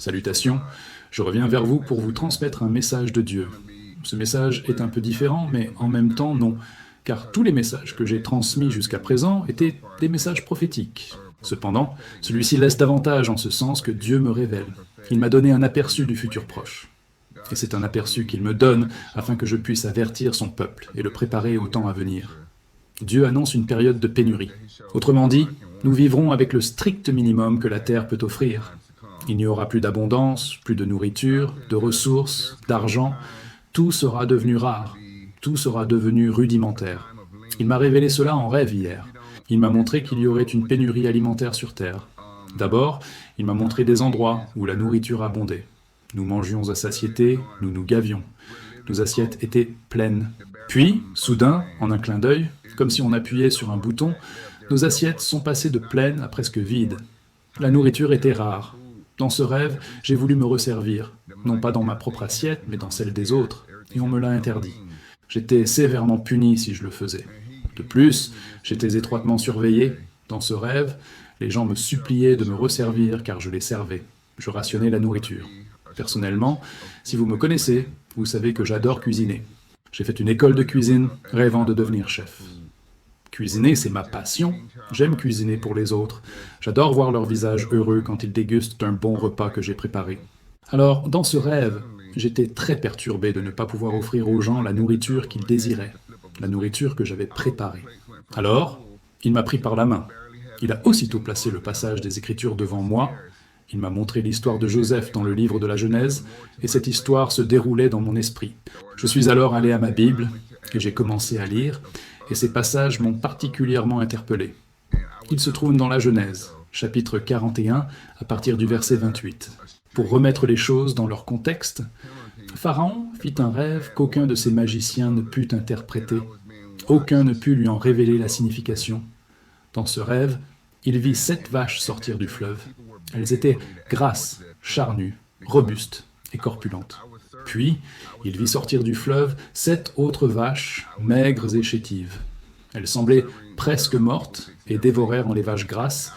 Salutations, je reviens vers vous pour vous transmettre un message de Dieu. Ce message est un peu différent, mais en même temps non, car tous les messages que j'ai transmis jusqu'à présent étaient des messages prophétiques. Cependant, celui-ci laisse davantage en ce sens que Dieu me révèle. Il m'a donné un aperçu du futur proche. Et c'est un aperçu qu'il me donne afin que je puisse avertir son peuple et le préparer au temps à venir. Dieu annonce une période de pénurie. Autrement dit, nous vivrons avec le strict minimum que la terre peut offrir. Il n'y aura plus d'abondance, plus de nourriture, de ressources, d'argent. Tout sera devenu rare. Tout sera devenu rudimentaire. Il m'a révélé cela en rêve hier. Il m'a montré qu'il y aurait une pénurie alimentaire sur terre. D'abord, il m'a montré des endroits où la nourriture abondait. Nous mangions à satiété, nous nous gavions. Nos assiettes étaient pleines. Puis, soudain, en un clin d'œil, comme si on appuyait sur un bouton, nos assiettes sont passées de pleines à presque vides. La nourriture était rare. Dans ce rêve, j'ai voulu me resservir, non pas dans ma propre assiette, mais dans celle des autres, et on me l'a interdit. J'étais sévèrement puni si je le faisais. De plus, j'étais étroitement surveillé. Dans ce rêve, les gens me suppliaient de me resservir car je les servais. Je rationnais la nourriture. Personnellement, si vous me connaissez, vous savez que j'adore cuisiner. J'ai fait une école de cuisine, rêvant de devenir chef. Cuisiner, c'est ma passion. J'aime cuisiner pour les autres. J'adore voir leur visage heureux quand ils dégustent un bon repas que j'ai préparé. Alors, dans ce rêve, j'étais très perturbé de ne pas pouvoir offrir aux gens la nourriture qu'ils désiraient, la nourriture que j'avais préparée. Alors, il m'a pris par la main. Il a aussitôt placé le passage des Écritures devant moi. Il m'a montré l'histoire de Joseph dans le livre de la Genèse, et cette histoire se déroulait dans mon esprit. Je suis alors allé à ma Bible, et j'ai commencé à lire, et ces passages m'ont particulièrement interpellé. Ils se trouvent dans la Genèse, chapitre 41, à partir du verset 28. Pour remettre les choses dans leur contexte, Pharaon fit un rêve qu'aucun de ses magiciens ne put interpréter. Aucun ne put lui en révéler la signification. Dans ce rêve, il vit 7 vaches sortir du fleuve. Elles étaient grasses, charnues, robustes et corpulentes. Puis, il vit sortir du fleuve 7 autres vaches, maigres et chétives. Elles semblaient presque mortes et dévorèrent les vaches grasses,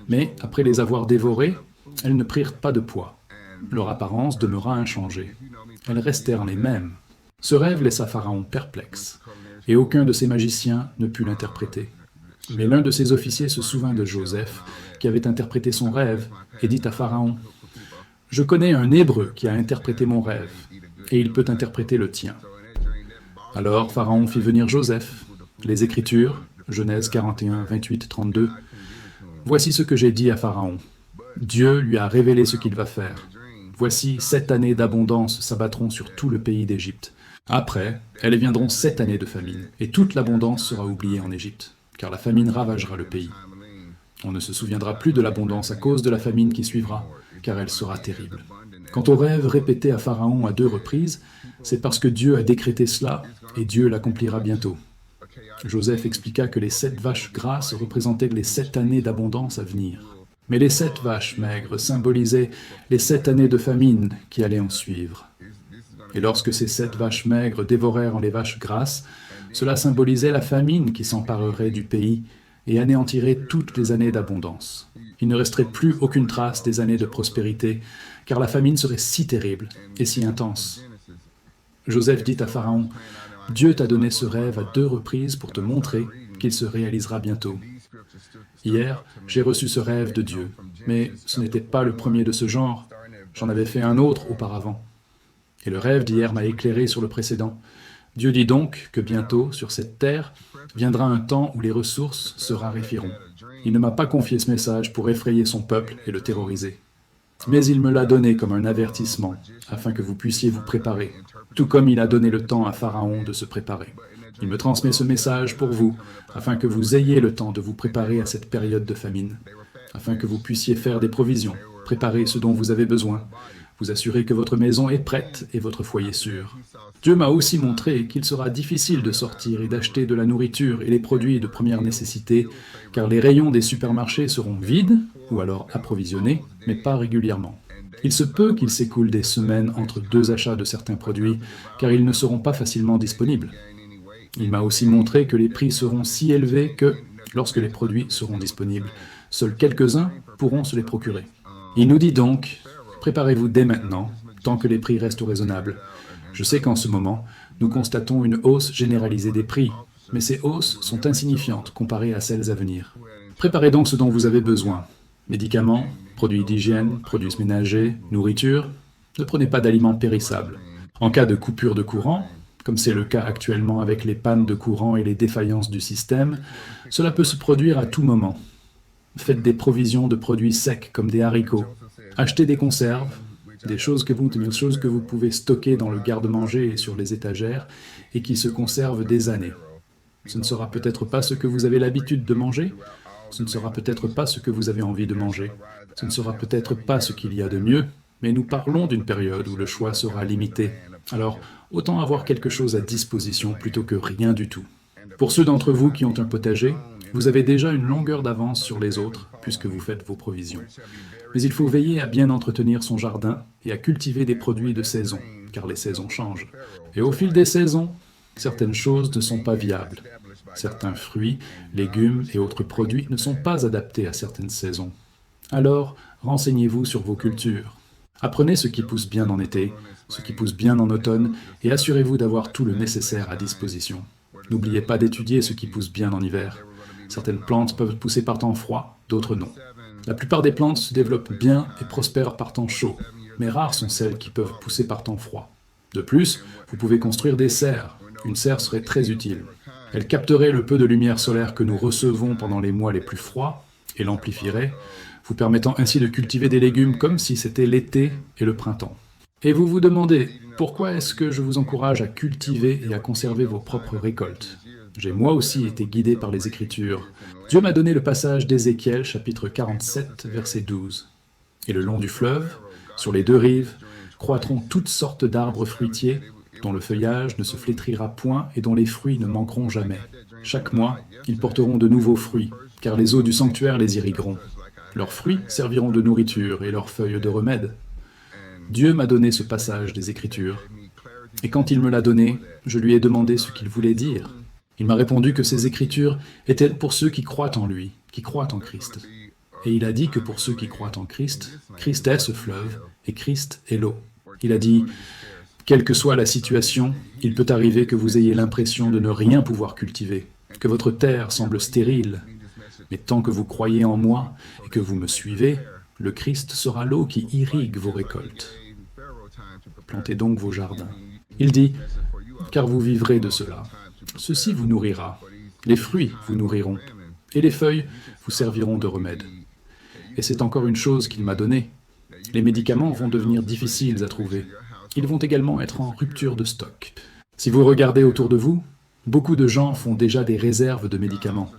mais après les avoir dévorées, elles ne prirent pas de poids. Leur apparence demeura inchangée. Elles restèrent les mêmes. Ce rêve laissa Pharaon perplexe, et aucun de ses magiciens ne put l'interpréter. Mais l'un de ses officiers se souvint de Joseph, qui avait interprété son rêve, et dit à Pharaon, « Je connais un Hébreu qui a interprété mon rêve, et il peut interpréter le tien. » Alors Pharaon fit venir Joseph. Les Écritures, Genèse 41, 28, 32. « Voici ce que j'ai dit à Pharaon. Dieu lui a révélé ce qu'il va faire. Voici 7 années d'abondance s'abattront sur tout le pays d'Égypte. Après, elles viendront 7 années de famine, et toute l'abondance sera oubliée en Égypte, car la famine ravagera le pays. On ne se souviendra plus de l'abondance à cause de la famine qui suivra, car elle sera terrible. » Quant au rêve répété à Pharaon à 2 reprises, c'est parce que Dieu a décrété cela, et Dieu l'accomplira bientôt. Joseph expliqua que les 7 vaches grasses représentaient les 7 années d'abondance à venir. Mais les 7 vaches maigres symbolisaient les 7 années de famine qui allaient en suivre. Et lorsque ces 7 vaches maigres dévorèrent les vaches grasses, cela symbolisait la famine qui s'emparerait du pays et anéantirait toutes les années d'abondance. Il ne resterait plus aucune trace des années de prospérité, car la famine serait si terrible et si intense. Joseph dit à Pharaon, « Dieu t'a donné ce rêve à 2 reprises pour te montrer qu'il se réalisera bientôt. » Hier, j'ai reçu ce rêve de Dieu, mais ce n'était pas le premier de ce genre. J'en avais fait un autre auparavant. Et le rêve d'hier m'a éclairé sur le précédent. Dieu dit donc que bientôt, sur cette terre, viendra un temps où les ressources se raréfieront. Il ne m'a pas confié ce message pour effrayer son peuple et le terroriser. Mais il me l'a donné comme un avertissement, afin que vous puissiez vous préparer, tout comme il a donné le temps à Pharaon de se préparer. Il me transmet ce message pour vous, afin que vous ayez le temps de vous préparer à cette période de famine, afin que vous puissiez faire des provisions, préparer ce dont vous avez besoin, vous assurer que votre maison est prête et votre foyer sûr. Dieu m'a aussi montré qu'il sera difficile de sortir et d'acheter de la nourriture et les produits de première nécessité, car les rayons des supermarchés seront vides, ou alors approvisionnés, mais pas régulièrement. Il se peut qu'il s'écoule des semaines entre 2 achats de certains produits, car ils ne seront pas facilement disponibles. Il m'a aussi montré que les prix seront si élevés que, lorsque les produits seront disponibles, seuls quelques-uns pourront se les procurer. Il nous dit donc, Préparez-vous dès maintenant, tant que les prix restent raisonnables. Je sais qu'en ce moment, nous constatons une hausse généralisée des prix, mais ces hausses sont insignifiantes comparées à celles à venir. Préparez donc ce dont vous avez besoin. Médicaments, produits d'hygiène, produits ménagers, nourriture. Ne prenez pas d'aliments périssables. En cas de coupure de courant, comme c'est le cas actuellement avec les pannes de courant et les défaillances du système, cela peut se produire à tout moment. Faites des provisions de produits secs comme des haricots. Achetez des conserves, des choses que vous pouvez stocker dans le garde-manger et sur les étagères et qui se conservent des années. Ce ne sera peut-être pas ce que vous avez l'habitude de manger, ce ne sera peut-être pas ce que vous avez envie de manger, ce ne sera peut-être pas ce qu'il y a de mieux, mais nous parlons d'une période où le choix sera limité. Alors, autant avoir quelque chose à disposition plutôt que rien du tout. Pour ceux d'entre vous qui ont un potager, vous avez déjà une longueur d'avance sur les autres, puisque vous faites vos provisions. Mais il faut veiller à bien entretenir son jardin et à cultiver des produits de saison, car les saisons changent. Et au fil des saisons, certaines choses ne sont pas viables. Certains fruits, légumes et autres produits ne sont pas adaptés à certaines saisons. Alors, renseignez-vous sur vos cultures. Apprenez ce qui pousse bien en été, ce qui pousse bien en automne, et assurez-vous d'avoir tout le nécessaire à disposition. N'oubliez pas d'étudier ce qui pousse bien en hiver. Certaines plantes peuvent pousser par temps froid, d'autres non. La plupart des plantes se développent bien et prospèrent par temps chaud, mais rares sont celles qui peuvent pousser par temps froid. De plus, vous pouvez construire des serres. Une serre serait très utile. Elle capterait le peu de lumière solaire que nous recevons pendant les mois les plus froids et l'amplifierait, vous permettant ainsi de cultiver des légumes comme si c'était l'été et le printemps. Et vous vous demandez, pourquoi est-ce que je vous encourage à cultiver et à conserver vos propres récoltes? J'ai moi aussi été guidé par les Écritures. Dieu m'a donné le passage d'Ézéchiel, chapitre 47, verset 12. « Et le long du fleuve, sur les deux rives, croîtront toutes sortes d'arbres fruitiers, dont le feuillage ne se flétrira point et dont les fruits ne manqueront jamais. Chaque mois, ils porteront de nouveaux fruits, car les eaux du sanctuaire les irrigueront. Leurs fruits serviront de nourriture et leurs feuilles de remède. » Dieu m'a donné ce passage des Écritures. Et quand il me l'a donné, je lui ai demandé ce qu'il voulait dire. Il m'a répondu que ces Écritures étaient pour ceux qui croient en lui, qui croient en Christ. Et il a dit que pour ceux qui croient en Christ, Christ est ce fleuve, et Christ est l'eau. Il a dit, quelle que soit la situation, il peut arriver que vous ayez l'impression de ne rien pouvoir cultiver, que votre terre semble stérile. Mais tant que vous croyez en moi et que vous me suivez, le Christ sera l'eau qui irrigue vos récoltes. Plantez donc vos jardins. Il dit, car vous vivrez de cela. Ceci vous nourrira, les fruits vous nourriront, et les feuilles vous serviront de remède. Et c'est encore une chose qu'il m'a donnée. Les médicaments vont devenir difficiles à trouver. Ils vont également être en rupture de stock. Si vous regardez autour de vous, beaucoup de gens font déjà des réserves de médicaments.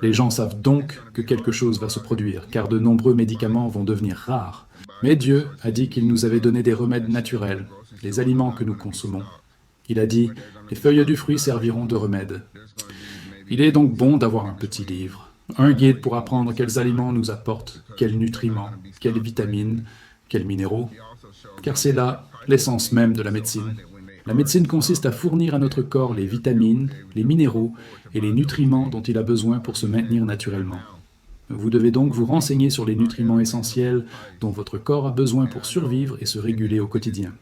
Les gens savent donc que quelque chose va se produire, car de nombreux médicaments vont devenir rares. Mais Dieu a dit qu'il nous avait donné des remèdes naturels, les aliments que nous consommons. Il a dit, les feuilles du fruit serviront de remède. Il est donc bon d'avoir un petit livre, un guide pour apprendre quels aliments nous apportent, quels nutriments, quelles vitamines, quels minéraux, car c'est là l'essence même de la médecine. La médecine consiste à fournir à notre corps les vitamines, les minéraux et les nutriments dont il a besoin pour se maintenir naturellement. Vous devez donc vous renseigner sur les nutriments essentiels dont votre corps a besoin pour survivre et se réguler au quotidien.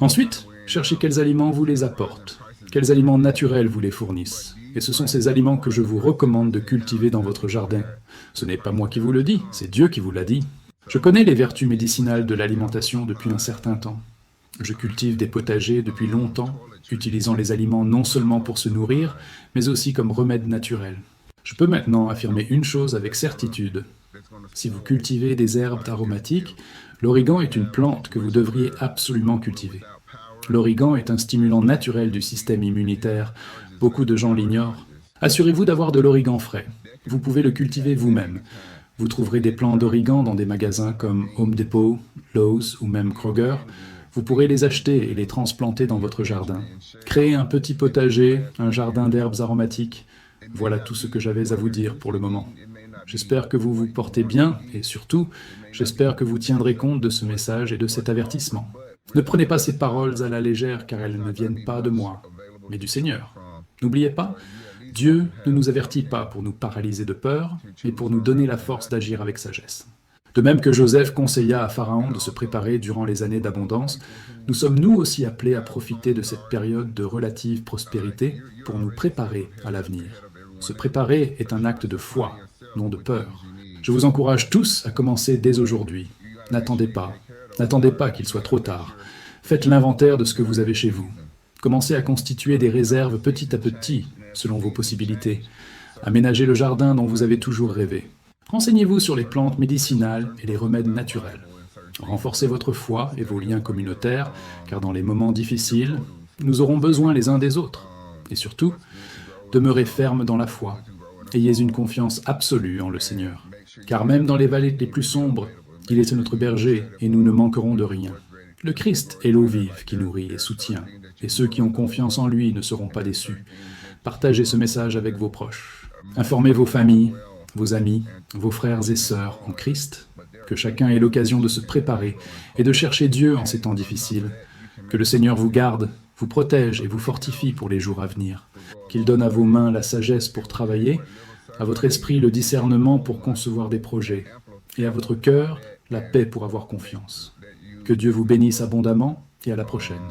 Ensuite, cherchez quels aliments vous les apportent, quels aliments naturels vous les fournissent. Et ce sont ces aliments que je vous recommande de cultiver dans votre jardin. Ce n'est pas moi qui vous le dis, c'est Dieu qui vous l'a dit. Je connais les vertus médicinales de l'alimentation depuis un certain temps. Je cultive des potagers depuis longtemps, utilisant les aliments non seulement pour se nourrir, mais aussi comme remède naturel. Je peux maintenant affirmer une chose avec certitude. Si vous cultivez des herbes aromatiques, l'origan est une plante que vous devriez absolument cultiver. L'origan est un stimulant naturel du système immunitaire. Beaucoup de gens l'ignorent. Assurez-vous d'avoir de l'origan frais. Vous pouvez le cultiver vous-même. Vous trouverez des plants d'origan dans des magasins comme Home Depot, Lowe's ou même Kroger. Vous pourrez les acheter et les transplanter dans votre jardin. Créez un petit potager, un jardin d'herbes aromatiques. Voilà tout ce que j'avais à vous dire pour le moment. J'espère que vous vous portez bien et surtout, j'espère que vous tiendrez compte de ce message et de cet avertissement. Ne prenez pas ces paroles à la légère car elles ne viennent pas de moi, mais du Seigneur. N'oubliez pas, Dieu ne nous avertit pas pour nous paralyser de peur, mais pour nous donner la force d'agir avec sagesse. De même que Joseph conseilla à Pharaon de se préparer durant les années d'abondance, nous sommes nous aussi appelés à profiter de cette période de relative prospérité pour nous préparer à l'avenir. Se préparer est un acte de foi, non de peur. Je vous encourage tous à commencer dès aujourd'hui. N'attendez pas. N'attendez pas qu'il soit trop tard. Faites l'inventaire de ce que vous avez chez vous. Commencez à constituer des réserves petit à petit, selon vos possibilités. Aménagez le jardin dont vous avez toujours rêvé. Renseignez-vous sur les plantes médicinales et les remèdes naturels. Renforcez votre foi et vos liens communautaires, car dans les moments difficiles, nous aurons besoin les uns des autres. Et surtout, demeurez ferme dans la foi. Ayez une confiance absolue en le Seigneur. Car même dans les vallées les plus sombres, il est notre berger et nous ne manquerons de rien. Le Christ est l'eau vive qui nourrit et soutient, et ceux qui ont confiance en lui ne seront pas déçus. Partagez ce message avec vos proches. Informez vos familles, vos amis, vos frères et sœurs en Christ, que chacun ait l'occasion de se préparer et de chercher Dieu en ces temps difficiles. Que le Seigneur vous garde, vous protège et vous fortifie pour les jours à venir. Qu'il donne à vos mains la sagesse pour travailler, à votre esprit le discernement pour concevoir des projets, et à votre cœur la paix pour avoir confiance. Que Dieu vous bénisse abondamment et à la prochaine.